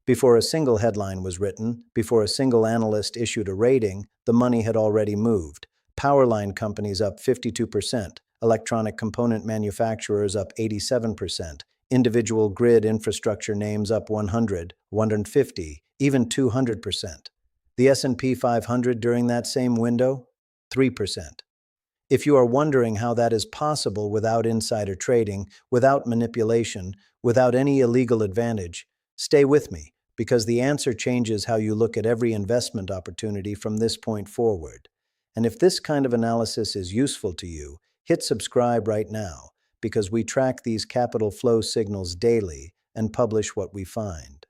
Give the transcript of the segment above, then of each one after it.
Before a single headline was written, before a single analyst issued a rating, the money had already moved. Power line companies up 52%, electronic component manufacturers up 87%, individual grid infrastructure names up 100, 150, even 200%. The S&P 500 during that same window? 3%. If you are wondering how that is possible without insider trading, without manipulation, without any illegal advantage, stay with me, because the answer changes how you look at every investment opportunity from this point forward. And if this kind of analysis is useful to you, hit subscribe right now, because we track these capital flow signals daily and publish what we find.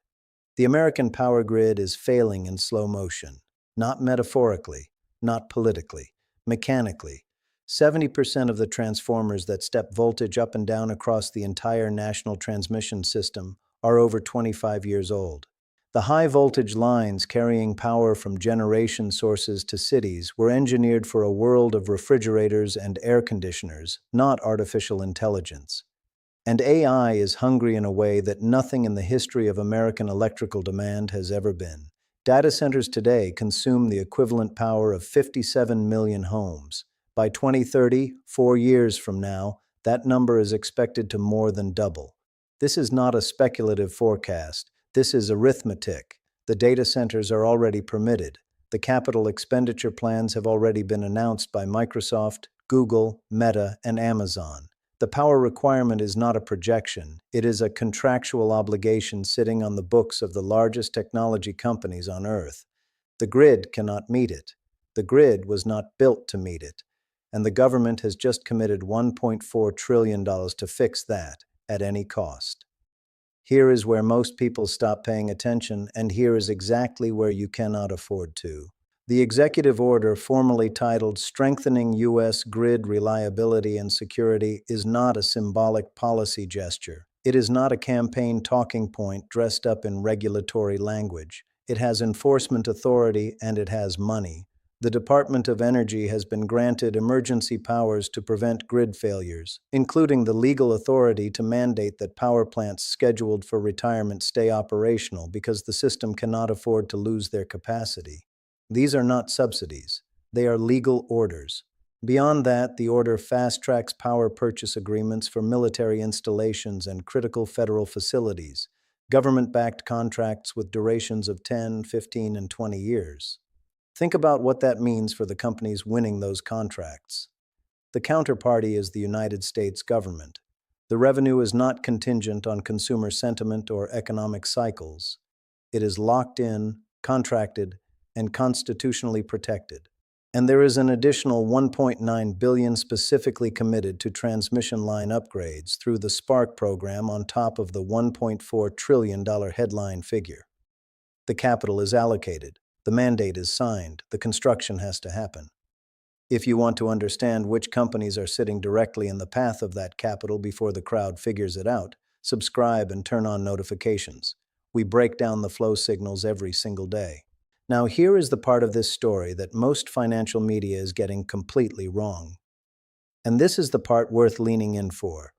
The American power grid is failing in slow motion, not metaphorically, not politically, mechanically. 70% of the transformers that step voltage up and down across the entire national transmission system are over 25 years old. The high-voltage lines carrying power from generation sources to cities were engineered for a world of refrigerators and air conditioners, not artificial intelligence. And AI is hungry in a way that nothing in the history of American electrical demand has ever been. Data centers today consume the equivalent power of 57 million homes. By 2030, 4 years from now, that number is expected to more than double. This is not a speculative forecast. This is arithmetic. The data centers are already permitted. The capital expenditure plans have already been announced by Microsoft, Google, Meta, and Amazon. The power requirement is not a projection. It is a contractual obligation sitting on the books of the largest technology companies on Earth. The grid cannot meet it. The grid was not built to meet it. And the government has just committed $1.4 trillion to fix that at any cost. Here is where most people stop paying attention, and here is exactly where you cannot afford to. The executive order, formally titled Strengthening U.S. Grid Reliability and Security, is not a symbolic policy gesture. It is not a campaign talking point dressed up in regulatory language. It has enforcement authority, and it has money. The Department of Energy has been granted emergency powers to prevent grid failures, including the legal authority to mandate that power plants scheduled for retirement stay operational because the system cannot afford to lose their capacity. These are not subsidies. They are legal orders. Beyond that, the order fast-tracks power purchase agreements for military installations and critical federal facilities, government-backed contracts with durations of 10, 15, and 20 years. Think about what that means for the companies winning those contracts. The counterparty is the United States government. The revenue is not contingent on consumer sentiment or economic cycles. It is locked in, contracted, and constitutionally protected. And there is an additional $1.9 billion specifically committed to transmission line upgrades through the Spark program on top of the $1.4 trillion headline figure. The capital is allocated. The mandate is signed. The construction has to happen. If you want to understand which companies are sitting directly in the path of that capital before the crowd figures it out, subscribe and turn on notifications. We break down the flow signals every single day. Now, here is the part of this story that most financial media is getting completely wrong. And this is the part worth leaning in for.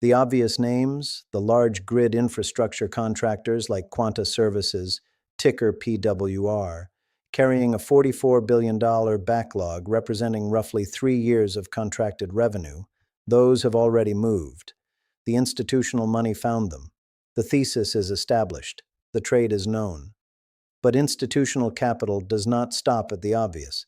The obvious names, the large grid infrastructure contractors like Quanta Services, ticker PWR, carrying a $44 billion backlog representing roughly 3 years of contracted revenue, those have already moved. The institutional money found them. The thesis is established. The trade is known. But institutional capital does not stop at the obvious.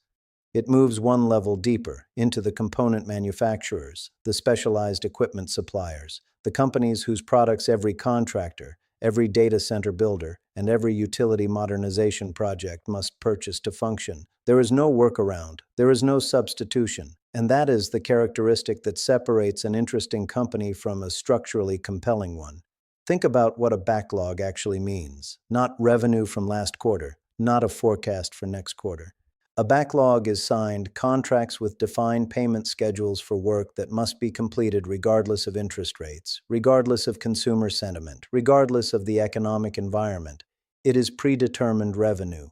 It moves one level deeper into the component manufacturers, the specialized equipment suppliers, the companies whose products every contractor, every data center builder, and every utility modernization project must purchase to function. There is no workaround. There is no substitution. And that is the characteristic that separates an interesting company from a structurally compelling one. Think about what a backlog actually means. Not revenue from last quarter, not a forecast for next quarter. A backlog is signed contracts with defined payment schedules for work that must be completed regardless of interest rates, regardless of consumer sentiment, regardless of the economic environment. It is predetermined revenue.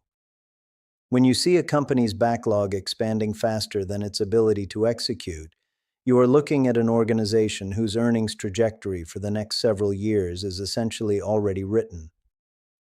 When you see a company's backlog expanding faster than its ability to execute, you are looking at an organization whose earnings trajectory for the next several years is essentially already written.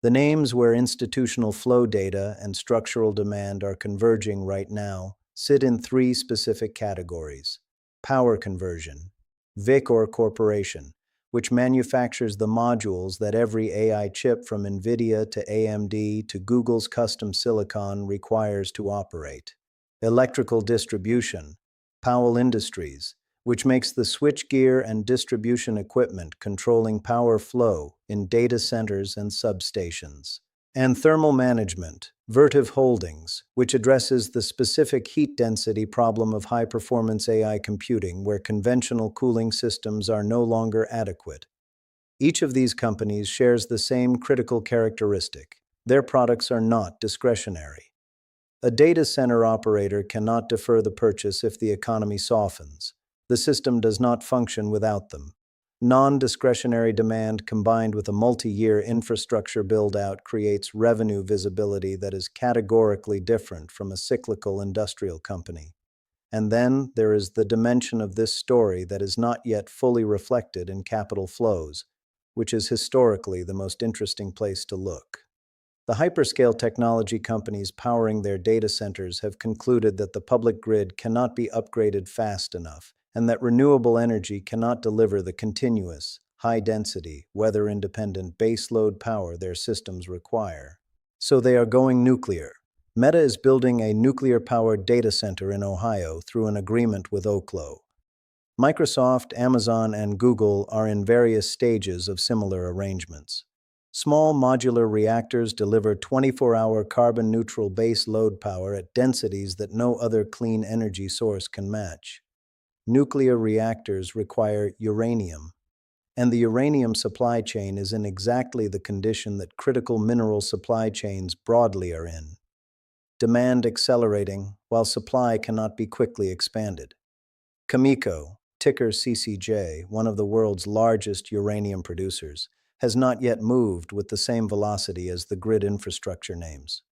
The names where institutional flow data and structural demand are converging right now sit in three specific categories. Power conversion, Vicor Corporation, which manufactures the modules that every AI chip from NVIDIA to AMD to Google's custom silicon requires to operate. Electrical distribution, Powell Industries, which makes the switchgear and distribution equipment controlling power flow in data centers and substations. And thermal management, Vertiv Holdings, which addresses the specific heat density problem of high-performance AI computing where conventional cooling systems are no longer adequate. Each of these companies shares the same critical characteristic. Their products are not discretionary. A data center operator cannot defer the purchase if the economy softens. The system does not function without them. Non-discretionary demand combined with a multi-year infrastructure build-out creates revenue visibility that is categorically different from a cyclical industrial company. And then there is the dimension of this story that is not yet fully reflected in capital flows, which is historically the most interesting place to look. The hyperscale technology companies powering their data centers have concluded that the public grid cannot be upgraded fast enough, and that renewable energy cannot deliver the continuous, high-density, weather-independent baseload power their systems require. So they are going nuclear. Meta is building a nuclear-powered data center in Ohio through an agreement with Oklo. Microsoft, Amazon, and Google are in various stages of similar arrangements. Small modular reactors deliver 24-hour carbon-neutral base load power at densities that no other clean energy source can match. Nuclear reactors require uranium, and the uranium supply chain is in exactly the condition that critical mineral supply chains broadly are in. Demand accelerating, while supply cannot be quickly expanded. Cameco, ticker CCJ, one of the world's largest uranium producers, has not yet moved with the same velocity as the grid infrastructure names.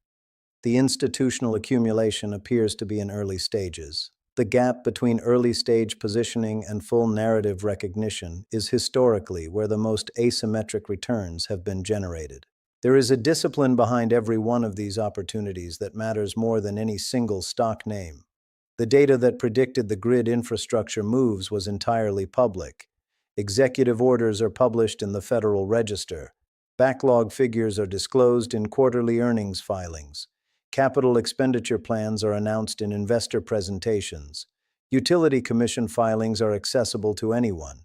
The institutional accumulation appears to be in early stages. The gap between early-stage positioning and full narrative recognition is historically where the most asymmetric returns have been generated. There is a discipline behind every one of these opportunities that matters more than any single stock name. The data that predicted the grid infrastructure moves was entirely public. Executive orders are published in the Federal Register. Backlog figures are disclosed in quarterly earnings filings. Capital expenditure plans are announced in investor presentations. Utility commission filings are accessible to anyone.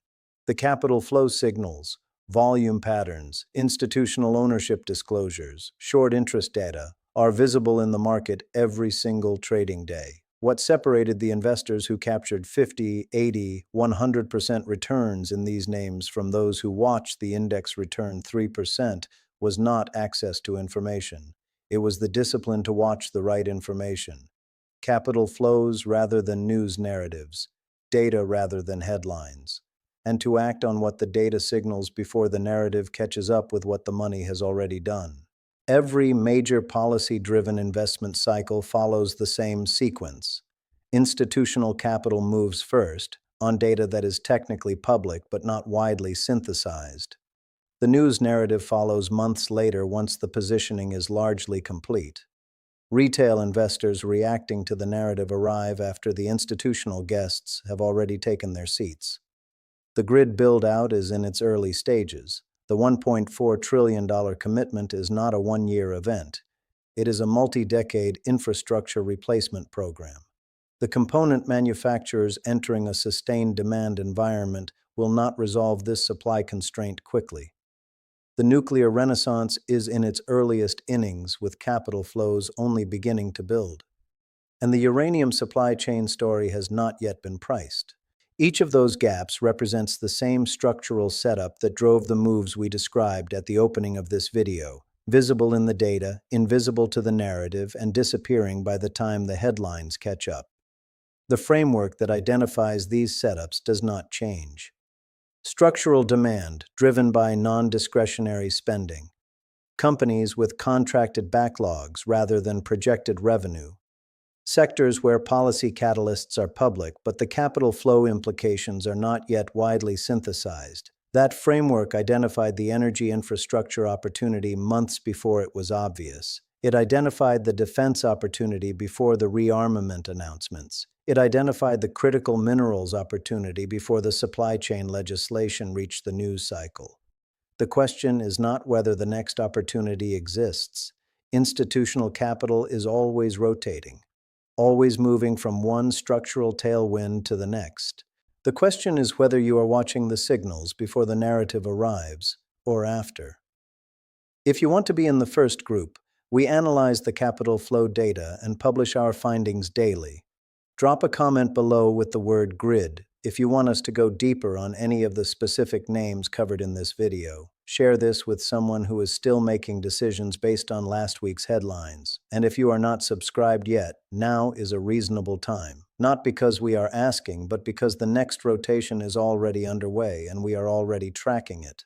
The capital flow signals, volume patterns, institutional ownership disclosures, short interest data are visible in the market every single trading day. What separated the investors who captured 50, 80, 100% returns in these names from those who watched the index return 3% was not access to information. It was the discipline to watch the right information. Capital flows rather than news narratives, data rather than headlines, and to act on what the data signals before the narrative catches up with what the money has already done. Every major policy-driven investment cycle follows the same sequence. Institutional capital moves first, on data that is technically public but not widely synthesized. The news narrative follows months later once the positioning is largely complete. Retail investors reacting to the narrative arrive after the institutional guests have already taken their seats. The grid build-out is in its early stages. The $1.4 trillion commitment is not a one-year event. It is a multi-decade infrastructure replacement program. The component manufacturers entering a sustained demand environment will not resolve this supply constraint quickly. The nuclear renaissance is in its earliest innings, with capital flows only beginning to build. And the uranium supply chain story has not yet been priced. Each of those gaps represents the same structural setup that drove the moves we described at the opening of this video, visible in the data, invisible to the narrative, and disappearing by the time the headlines catch up. The framework that identifies these setups does not change. Structural demand, driven by non-discretionary spending. Companies with contracted backlogs rather than projected revenue. Sectors where policy catalysts are public, but the capital flow implications are not yet widely synthesized. That framework identified the energy infrastructure opportunity months before it was obvious. It identified the defense opportunity before the rearmament announcements. It identified the critical minerals opportunity before the supply chain legislation reached the news cycle. The question is not whether the next opportunity exists. Institutional capital is always rotating, always moving from one structural tailwind to the next. The question is whether you are watching the signals before the narrative arrives, or after. If you want to be in the first group, we analyze the capital flow data and publish our findings daily. Drop a comment below with the word grid if you want us to go deeper on any of the specific names covered in this video. Share this with someone who is still making decisions based on last week's headlines. And if you are not subscribed yet, now is a reasonable time. Not because we are asking, but because the next rotation is already underway and we are already tracking it.